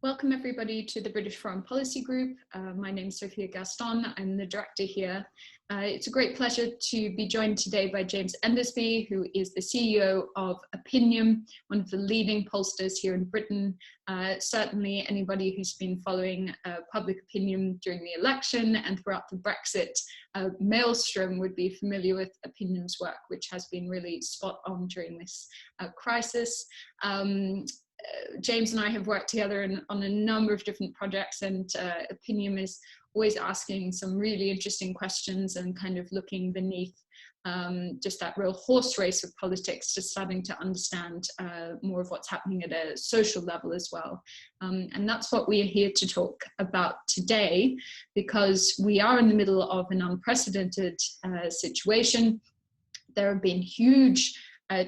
Welcome everybody to the British Foreign Policy Group. My name is Sophia Gaston. I'm the director here. It's a great pleasure to be joined today by James Endersby, who is the CEO of Opinium, one of the leading pollsters here in Britain. Certainly anybody who's been following public opinion during the election and throughout the Brexit maelstrom would be familiar with Opinium's work, which has been really spot on during this crisis. James and I have worked together on a number of different projects, and Opinium is always asking some really interesting questions and kind of looking beneath just that real horse race of politics, just starting to understand more of what's happening at a social level as well. And that's what we are here to talk about today, because we are in the middle of an unprecedented situation. There have been huge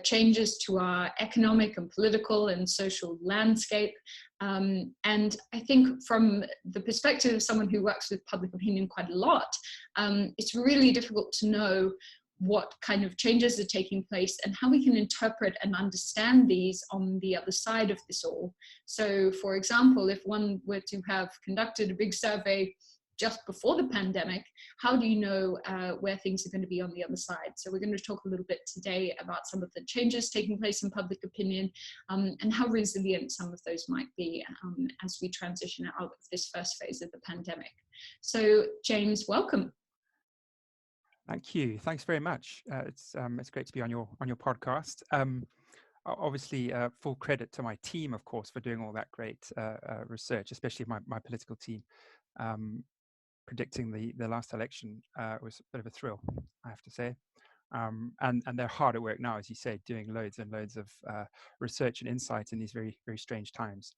changes to our economic and political and social landscape. And I think from the perspective of someone who works with public opinion quite a lot, it's really difficult to know what kind of changes are taking place and how we can interpret and understand these on the other side of this all. So, for example, if one were to have conducted a big survey just before the pandemic, how do you know where things are going to be on the other side? So we're going to talk a little bit today about some of the changes taking place in public opinion and how resilient some of those might be as we transition out of this first phase of the pandemic. So James, welcome. Thank you. Thanks very much. It's great to be on your podcast. Obviously, full credit to my team, of course, for doing all that great research, especially my political team. Predicting the last election was a bit of a thrill, I have to say. And they're hard at work now, as you say, doing loads and loads of research and insight in these very, very strange times,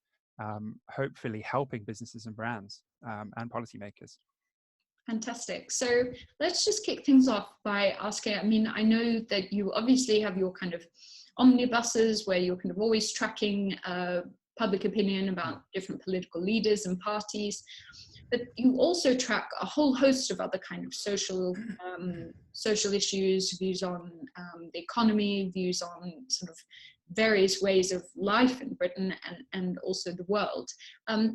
hopefully helping businesses and brands and policymakers. Fantastic. So let's just kick things off by asking, I mean, I know that you obviously have your kind of omnibuses where you're kind of always tracking public opinion about different political leaders and parties, but you also track a whole host of other kind of social issues, views on the economy, views on sort of various ways of life in Britain and also the world.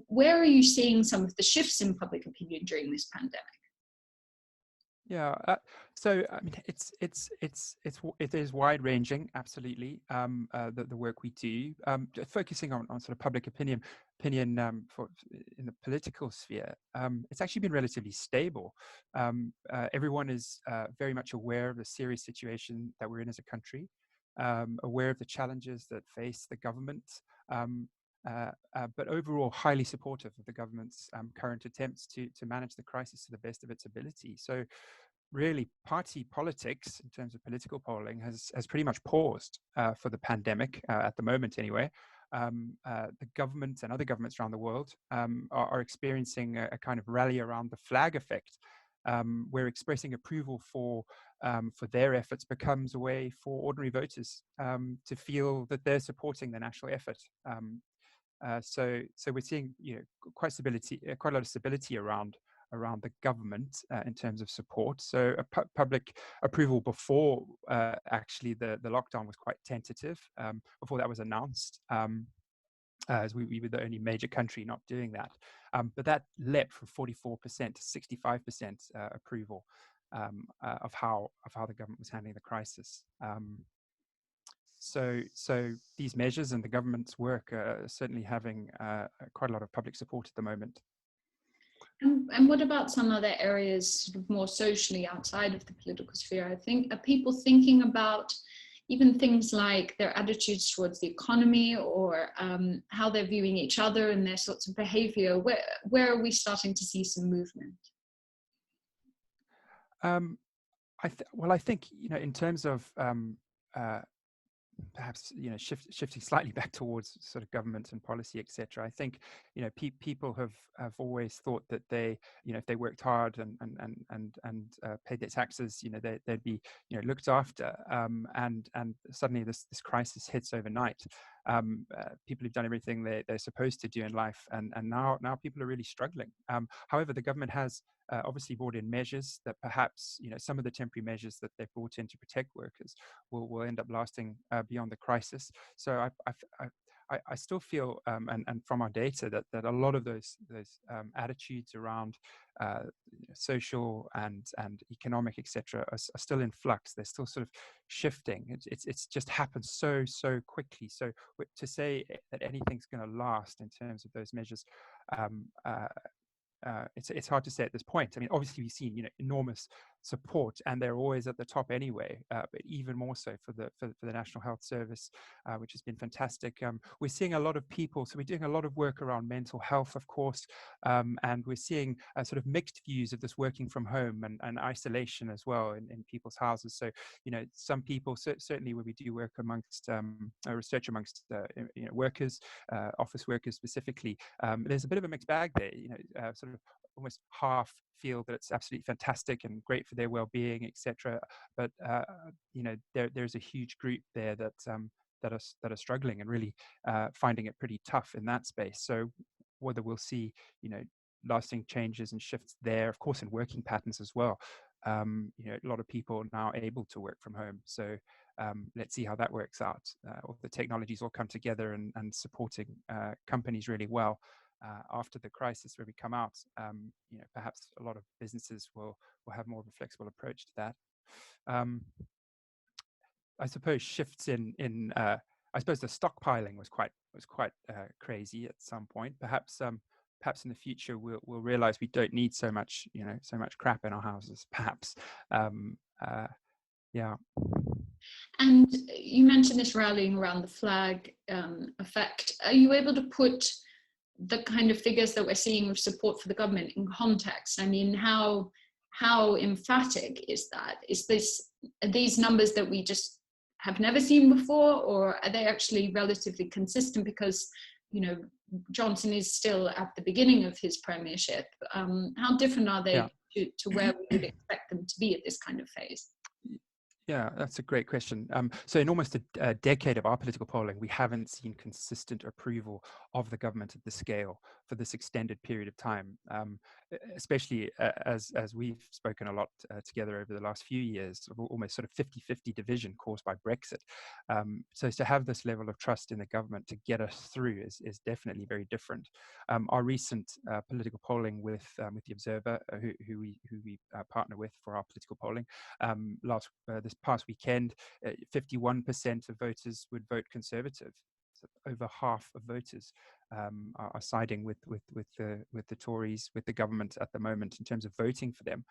Where are you seeing some of the shifts in public opinion during this pandemic? Yeah, so I mean, it is wide ranging, absolutely. The work we do, focusing on sort of public opinion for in the political sphere, it's actually been relatively stable. Everyone is very much aware of the serious situation that we're in as a country, aware of the challenges that face the government. But overall highly supportive of the government's current attempts to manage the crisis to the best of its ability. So really party politics in terms of political polling has pretty much paused for the pandemic at the moment anyway. The government and other governments around the world are experiencing a kind of rally around the flag effect, where expressing approval for their efforts becomes a way for ordinary voters to feel that they're supporting the national effort. So we're seeing, quite a lot of stability around the government in terms of support. So public approval before actually the lockdown was quite tentative before that was announced, as we were the only major country not doing that. But that leapt from 44% to 65% approval of how the government was handling the crisis. So these measures and the government's work are certainly having quite a lot of public support at the moment. And what about some other areas, sort of more socially outside of the political sphere? I think, are people thinking about even things like their attitudes towards the economy or how they're viewing each other and their sorts of behavior? Where are we starting to see some movement? I think, in terms of perhaps shifting slightly back towards sort of government and policy, etc. I think people have always thought that they, if they worked hard and paid their taxes, they'd be looked after. And suddenly this crisis hits overnight. People who've done everything they're supposed to do in life, and now people are really struggling. However, the government has obviously brought in measures that perhaps some of the temporary measures that they've brought in to protect workers will end up lasting beyond the crisis. So I still feel, and from our data, that a lot of those attitudes around social and economic, etc., are still in flux. They're still sort of shifting. It's just happened so quickly. So to say that anything's going to last in terms of those measures, um, uh, it's hard to say at this point. I mean, obviously we've seen enormous support, and they're always at the top anyway. But even more so for the National Health Service, which has been fantastic. We're seeing a lot of people. So we're doing a lot of work around mental health, of course, and we're seeing sort of mixed views of this working from home and isolation as well in people's houses. So some people certainly when we do work amongst research amongst workers, office workers specifically, there's a bit of a mixed bag there. Sort of almost half feel that it's absolutely fantastic and great for their well-being, etc. But there's a huge group there that are struggling and really finding it pretty tough in that space. So whether we'll see lasting changes and shifts there, of course, in working patterns as well. A lot of people are now able to work from home. So let's see how that works out. All the technologies all come together and supporting companies really well. After the crisis, where we come out, perhaps a lot of businesses will have more of a flexible approach to that. I suppose shifts in I suppose the stockpiling was quite crazy at some point. Perhaps in the future we'll realize we don't need so much crap in our houses. Perhaps, yeah. And you mentioned this rallying around the flag effect. Are you able to put the kind of figures that we're seeing of support for the government in context? I mean, how emphatic is that? Are these numbers that we just have never seen before, or are they actually relatively consistent? Because Johnson is still at the beginning of his premiership. How different are they to where we would expect them to be at this kind of phase? Yeah, that's a great question. So in almost a decade of our political polling, we haven't seen consistent approval of the government at this scale for this extended period of time, especially as we've spoken a lot together over the last few years, of almost sort of 50-50 division caused by Brexit. So to have this level of trust in the government to get us through is definitely very different. Our recent political polling with the Observer, who we partner with for our political polling, this past weekend, 51% of voters would vote Conservative. So over half of voters are siding with the Tories, with the government at the moment in terms of voting for them.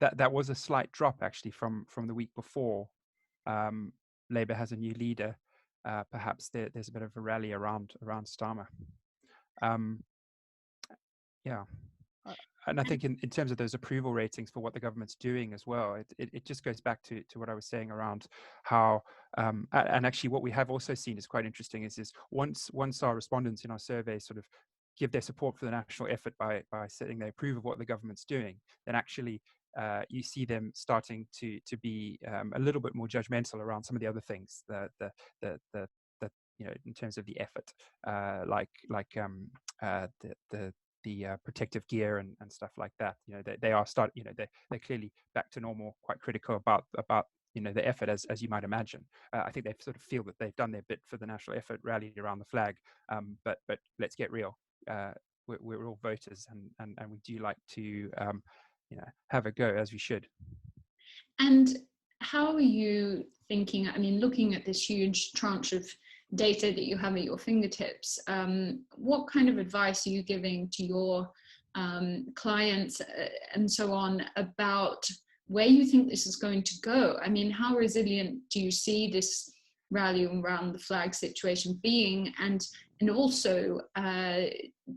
That was a slight drop actually from the week before. Labour has a new leader. Perhaps there's a bit of a rally around Starmer. Yeah. And I think in terms of those approval ratings for what the government's doing as well, it just goes back to what I was saying around how, and actually what we have also seen is quite interesting is once our respondents in our survey sort of give their support for the national effort by saying they approve of what the government's doing, then actually you see them starting to be a little bit more judgmental around some of the other things, in terms of the effort, the protective gear and stuff like that. They're clearly back to normal, quite critical about the effort, as you might imagine. I think they sort of feel that they've done their bit for the national effort, rallied around the flag. But let's get real. We're all voters, and we do like to have a go, as we should. And how are you thinking? I mean, looking at this huge tranche of data that you have at your fingertips, what kind of advice are you giving to your clients and so on about where you think this is going to go? I mean, how resilient do you see this rallying around the flag situation being? And also, are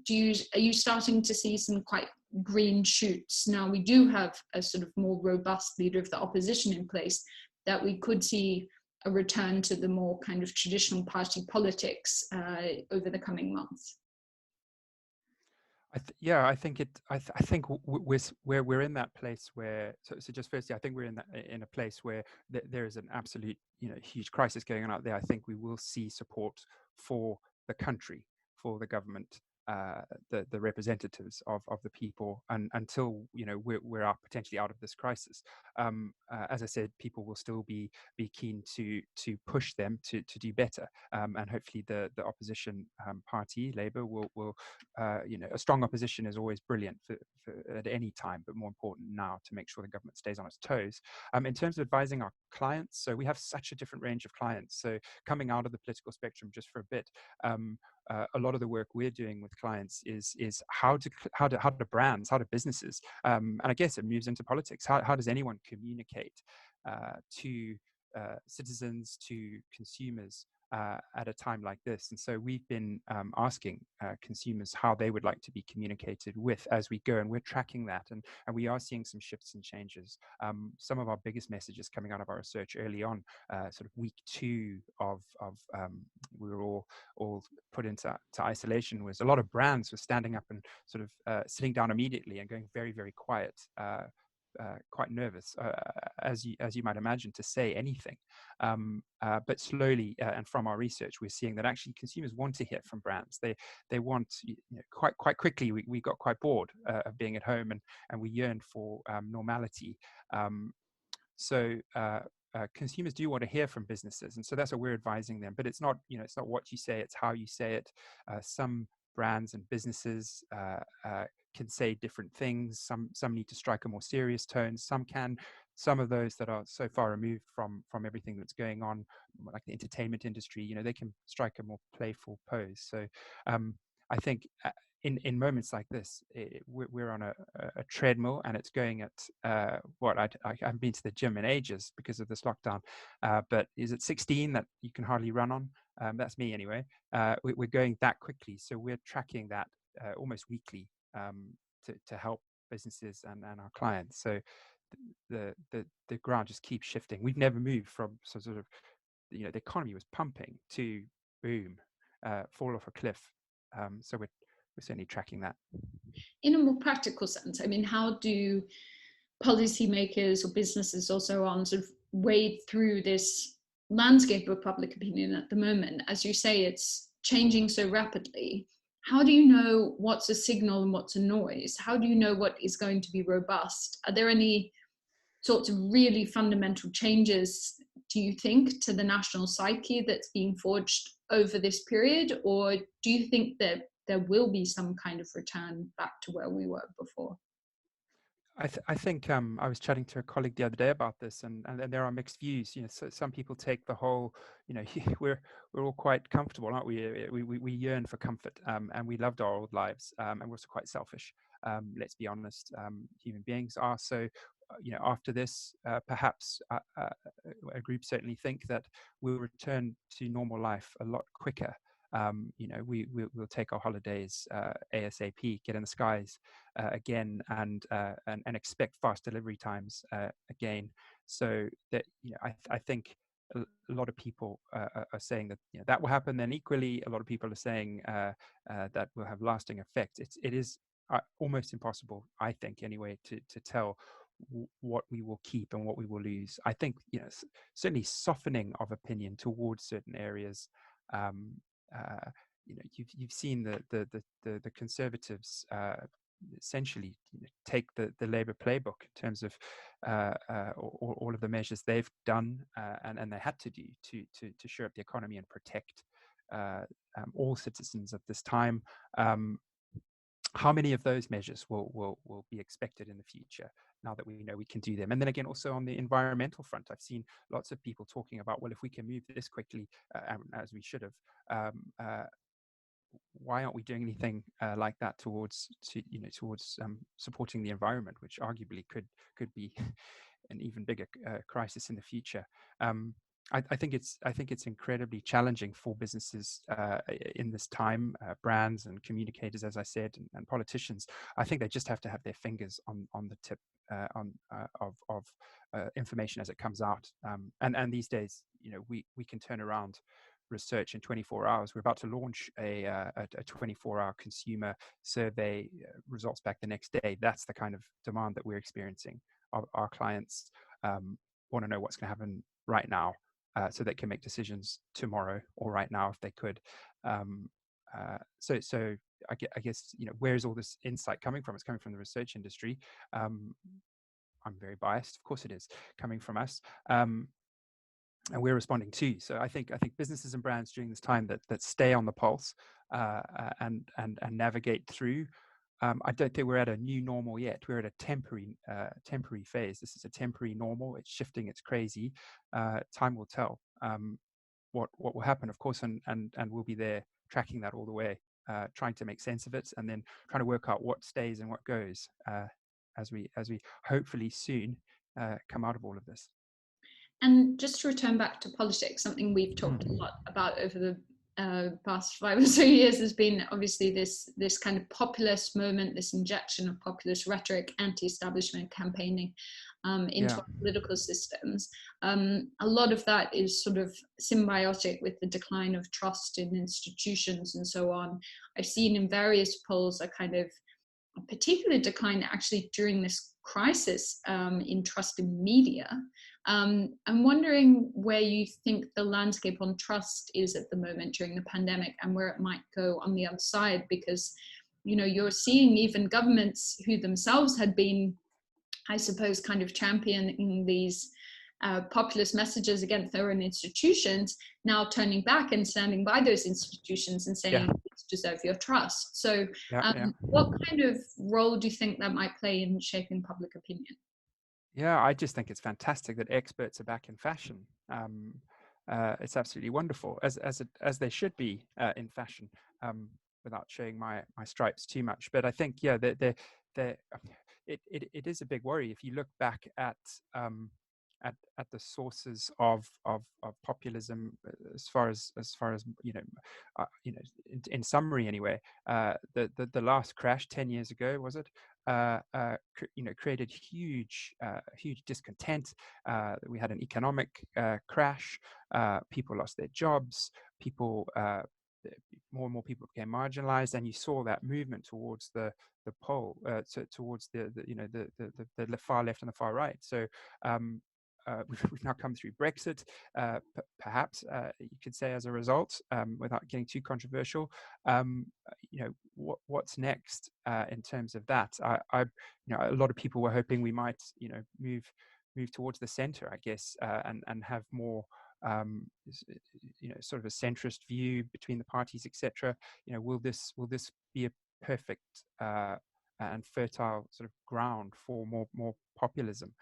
you starting to see some quite green shoots? Now we do have a sort of more robust leader of the opposition in place, that we could see a return to the more kind of traditional party politics over the coming months. I think we're in that place where. So just firstly, I think we're in a place where there is an absolute huge crisis going on out there. I think we will see support for the country, for the government, the representatives of the people, and until we're potentially out of this crisis. As I said, people will still be keen to push them to do better, and hopefully the opposition party, Labour, will a strong opposition is always brilliant for at any time, but more important now to make sure the government stays on its toes. In terms of advising our clients, so we have such a different range of clients. So coming out of the political spectrum just for a bit, a lot of the work we're doing with clients is how do businesses, and I guess it moves into politics. How does anyone communicate to citizens, to consumers at a time like this? And so we've been asking consumers how they would like to be communicated with as we go, and we're tracking that, and we are seeing some shifts and changes. Some of our biggest messages coming out of our research early on, sort of week 2 of we were all put into isolation, was a lot of brands were standing up and sort of sitting down immediately and going very, very quiet, quite nervous, as you might imagine, to say anything. But slowly, and from our research, we're seeing that actually consumers want to hear from brands. They want, quite quickly, we got quite bored of being at home, and we yearned for normality. So consumers do want to hear from businesses, and so that's what we're advising them. But it's not what you say, it's how you say it. Some brands and businesses can say different things. Some need to strike a more serious tone. Some of those that are so far removed from everything that's going on, like the entertainment industry, they can strike a more playful pose. So I think in moments like this, we're on a treadmill, and it's going at I haven't been to the gym in ages because of this lockdown, but is it 16 that you can hardly run on? That's me anyway. We're going that quickly, so we're tracking that almost weekly to help businesses and our clients. So the ground just keeps shifting. We've never moved from sort of the economy was pumping to boom, fall off a cliff. So we're certainly tracking that. In a more practical sense, I mean, how do policymakers or businesses also on sort of wade through this landscape of public opinion at the moment? As you say, it's changing so rapidly. How do you know what's a signal and what's a noise? How do you know what is going to be robust? Are there any sorts of really fundamental changes, do you think, to the national psyche that's being forged over this period? Or do you think that there will be some kind of return back to where we were before? I think I was chatting to a colleague the other day about this, and there are mixed views. So some people take the whole, we're all quite comfortable, aren't we? We yearn for comfort, and we loved our old lives, and we're also quite selfish. Let's be honest, human beings are. So, after this, perhaps a group certainly think that we'll return to normal life a lot quicker. We'll take our holidays ASAP, get in the skies again, and expect fast delivery times again. So that I think a lot of people are saying that that will happen. Then equally, a lot of people are saying that will have lasting effect. It is almost impossible, I think, anyway, to tell what we will keep and what we will lose. I think certainly softening of opinion towards certain areas. Uh, you've seen the Conservatives essentially take the Labour playbook in terms of all of the measures they've done and they had to do to shore up the economy and protect all citizens at this time. How many of those measures will be expected in the future now that we know we can do them? And then again, also on the environmental front, I've seen lots of people talking about, well, if we can move this quickly, as we should have, why aren't we doing anything like that towards supporting the environment, which arguably could be an even bigger crisis in the future. I think it's incredibly challenging for businesses in this time, brands and communicators, as I said, and politicians. I think they just have to have their fingers on the tip of information as it comes out. And these days, we can turn around research in 24 hours. We're about to launch a 24-hour consumer survey, results back the next day. That's the kind of demand that we're experiencing. Our clients want to know what's going to happen right now, so they can make decisions tomorrow or right now if they could. So I guess, where's all this insight coming from? It's coming from the research industry. I'm very biased, of course it is, coming from us. And we're responding too. So I think businesses and brands during this time that stay on the pulse and navigate through. I don't think we're at a new normal yet. We're at a temporary phase. This is a temporary normal. It's shifting. It's crazy. Time will tell what will happen, of course, and we'll be there tracking that all the way, trying to make sense of it, and then trying to work out what stays and what goes as we hopefully soon come out of all of this. And just to return back to politics, something we've talked a lot about over the past 5 or so years has been obviously this kind of populist moment, this injection of populist rhetoric, anti-establishment campaigning into our political systems. A lot of that is sort of symbiotic with the decline of trust in institutions and so on. I've seen in various polls a kind of particular decline actually during this crisis in trust in media. I'm wondering where you think the landscape on trust is at the moment during the pandemic and where it might go on the other side, because you're seeing even governments who themselves had been, I suppose, kind of championing these populist messages against their own institutions, now turning back and standing by those institutions and saying, "These deserve your trust." So what kind of role do you think that might play in shaping public opinion? Yeah, I just think it's fantastic that experts are back in fashion. It's absolutely wonderful, as they should be in fashion, without showing my stripes too much. But I think, it is a big worry if you look back at the sources of populism, as far as in summary anyway. The last crash 10 years ago, was it? Created huge discontent. We had an economic crash. People lost their jobs. More and more people became marginalized, and you saw that movement towards the pole, towards the far left and the far right. So we've now come through Brexit, perhaps you could say, as a result, without getting too controversial. What's next in terms of that? A lot of people were hoping we might, move towards the center, I guess, and have more, sort of a centrist view between the parties, etc. Will this be a perfect and fertile sort of ground for more populism?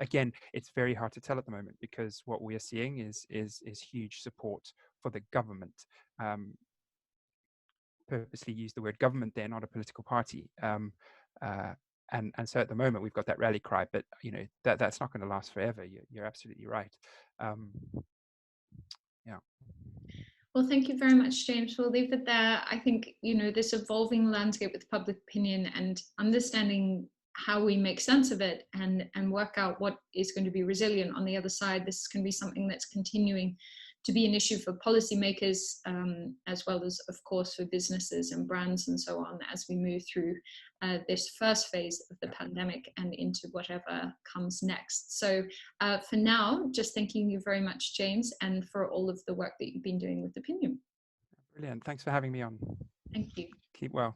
Again, it's very hard to tell at the moment, because what we are seeing is huge support for the government. Purposely use the word government there, not a political party. And so at the moment we've got that rally cry, but that's not going to last forever. You're absolutely right. Yeah. Well, thank you very much, James. We'll leave it there. I think, this evolving landscape with public opinion and understanding how we make sense of it and work out what is going to be resilient on the other side. This can be something that's continuing to be an issue for policymakers, as well as, of course, for businesses and brands and so on, as we move through this first phase of the pandemic and into whatever comes next. So for now, just thanking you very much, James, and for all of the work that you've been doing with Opinium. Brilliant. Thanks for having me on. Thank you. Keep well.